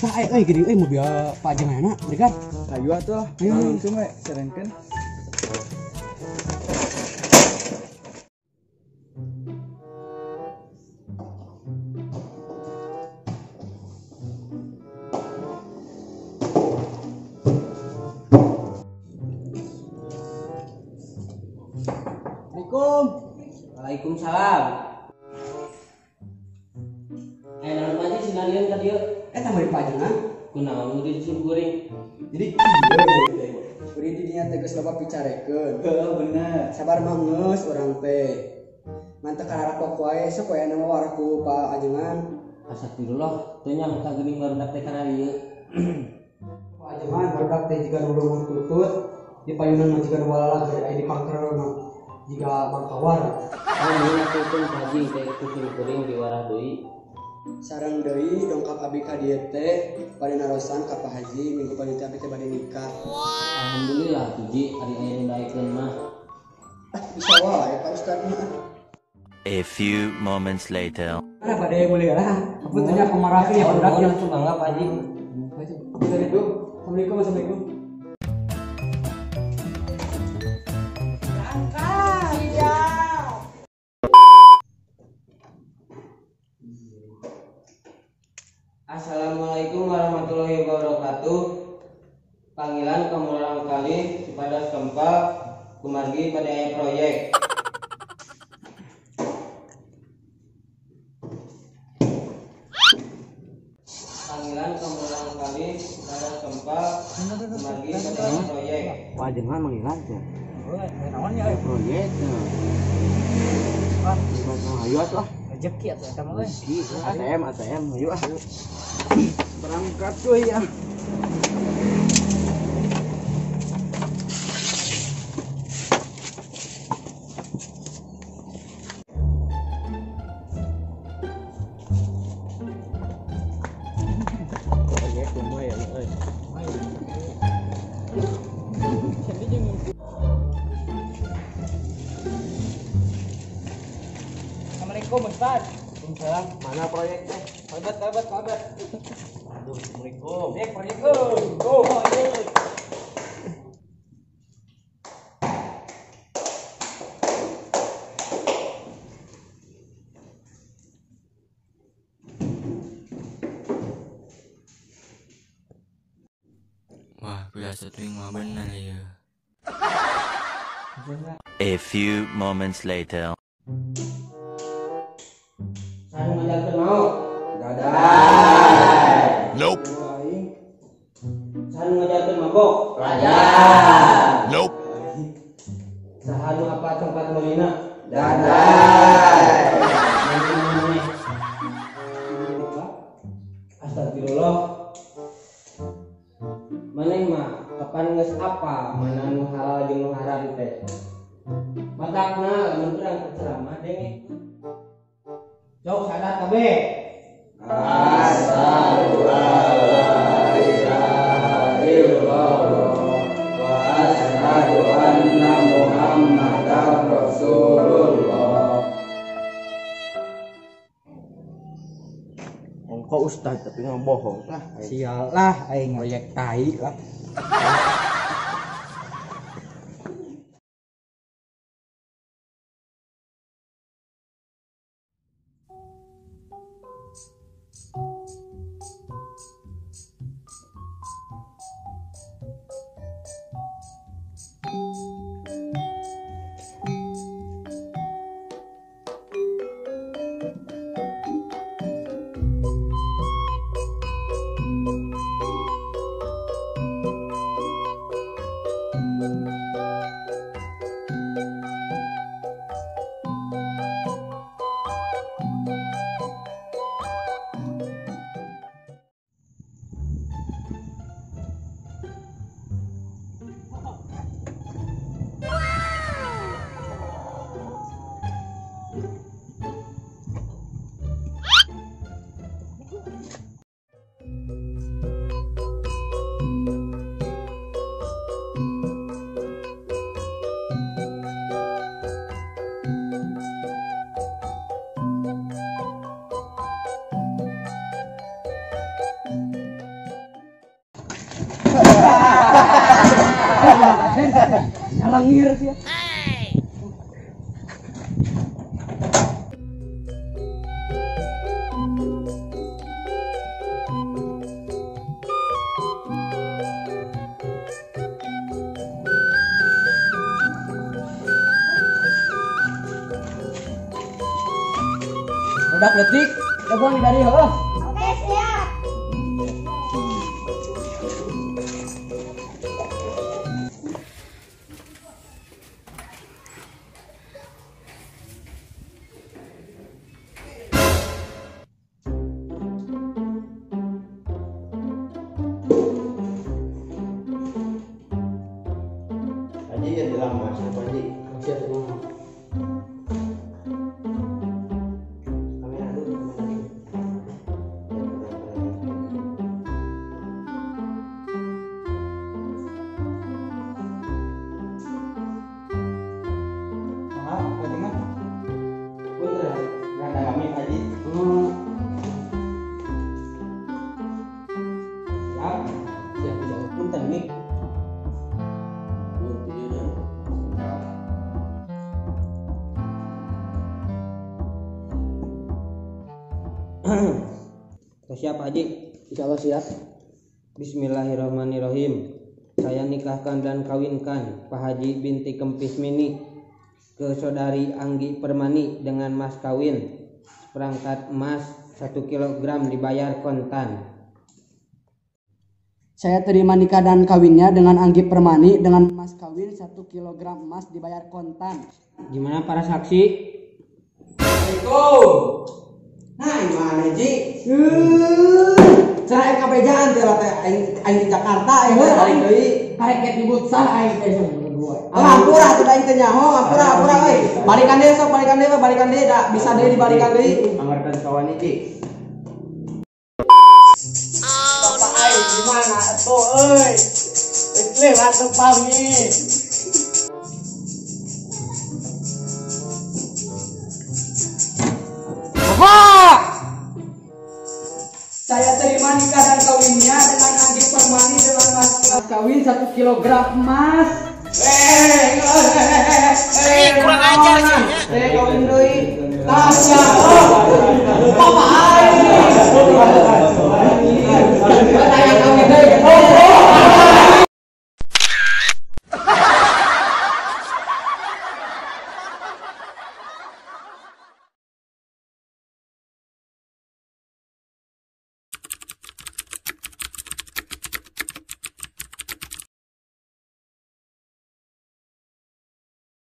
Nah, gini, mobil Pak Jengana, berikan. Ayo atuh, ayo langsung we serengkeun. Assalamualaikum. Waalaikumsalam. Naon aja sinalian ka dieu? Tambah Pak Jengana. Kunaon nu disim kuring? Jadi kieu kuring di dinya teh geus loba picarekeun. Heeh, bener. Sabar mangeus urang teh. Mantep kararapok wae sok wae nama warah ku Pak Ajengan. Astagfirullah, teu nyangka geuning barudak teh kana dieu. Pak Ajengan barudak teh jiga nulungan tutut di payunan mah jiga walala aya di pangker mah jiga mangkawar. Mun atukeun kaji teh kucing kuring diwarah deui. Sareng deui dongkap abi ka dieu teh bade narosan ka Pak Haji minggu panitia teh bade nikah. Alhamdulillah tuji ari aya nu daekeun mah. Bisa wae Pak Ustaz mah. A few moments later. Mana bade mulia lah. Apuntennya pamarakeun ya barudak ya. Langsung mangga Pak Haji. Assalamualaikum. Assalamualaikum. Assalamualaikum warahmatullahi wabarakatuh. Panggilan kemurahan kali kepada Kempal kumargi pada aya proyek. Panggilan kemurahan kali kepada Kempal kumargi pada aya proyek. Pak Ajengan manggilan teh. Naonnya Proyek. Ayo atuh. rezeki atuh eta mah euy. ATM, ayo ah. Berangkat cuy ya. Assalamualaikum Ustaz. Waalaikumsalam. Mana proyeknya? Kabat. Aduh, Assalamualaikum. Proyek. Oh, iya. Wah, biasa tuh yang bener ya. A few moments later. Sareng ngajarkeun mau. Nope. Sareng ngajarkeun mabok. Nope. Saha nu apa tempat mulina? Astagfirullah. Maneh mah kapan geus apa mana nu halal jeung nu haram teh. Matakna lamun urang ceramah denge. Jauh sadar kabeh. Asyhadu an la ilaha illallah wa asyhadu anna Muhammadar Rasulullah. Engkau Ustaz tapi ngebohong lah. Sial lah aing proyek tai lah. Halangir sih ya. Udah detik, udah buang di dari heuh. Oke, siap. Haji ya lama siapa Haji? Siap semua. Kamera dulu. Ah, bagaimana? Punten, rada kami Haji. Siap. Siap siap. Punten nih. Punten. Siap Haji. Insyaallah siap. Bismillahirrahmanirrahim. Saya nikahkan dan kawinkan Pak Haji binti Kempis Mini ke saudari Anggi Permani dengan mas kawin seperangkat emas 1 kg dibayar kontan. Saya terima nikah dan kawinnya dengan Anggi Permani dengan mas kawin 1 kg emas dibayar kontan. Gimana para saksi? Assalamualaikum. Nah, gimana Ji? Cerai kabejaan teh teh aing di Jakarta aing balik deui. Karek ket dibut sah aing teh berdua. Ampura teh aing teh nyaho, ampura euy. Balikan deui sok, balikan deui da bisa deui dibalikan deui. Anggarkan kawan Ci. Bapak aing gimana atuh euy? Lewat tepangi. Saya terima nikah dan kawinnya dengan Anggi Permani dengan mas Mas kawin 1 kg emas.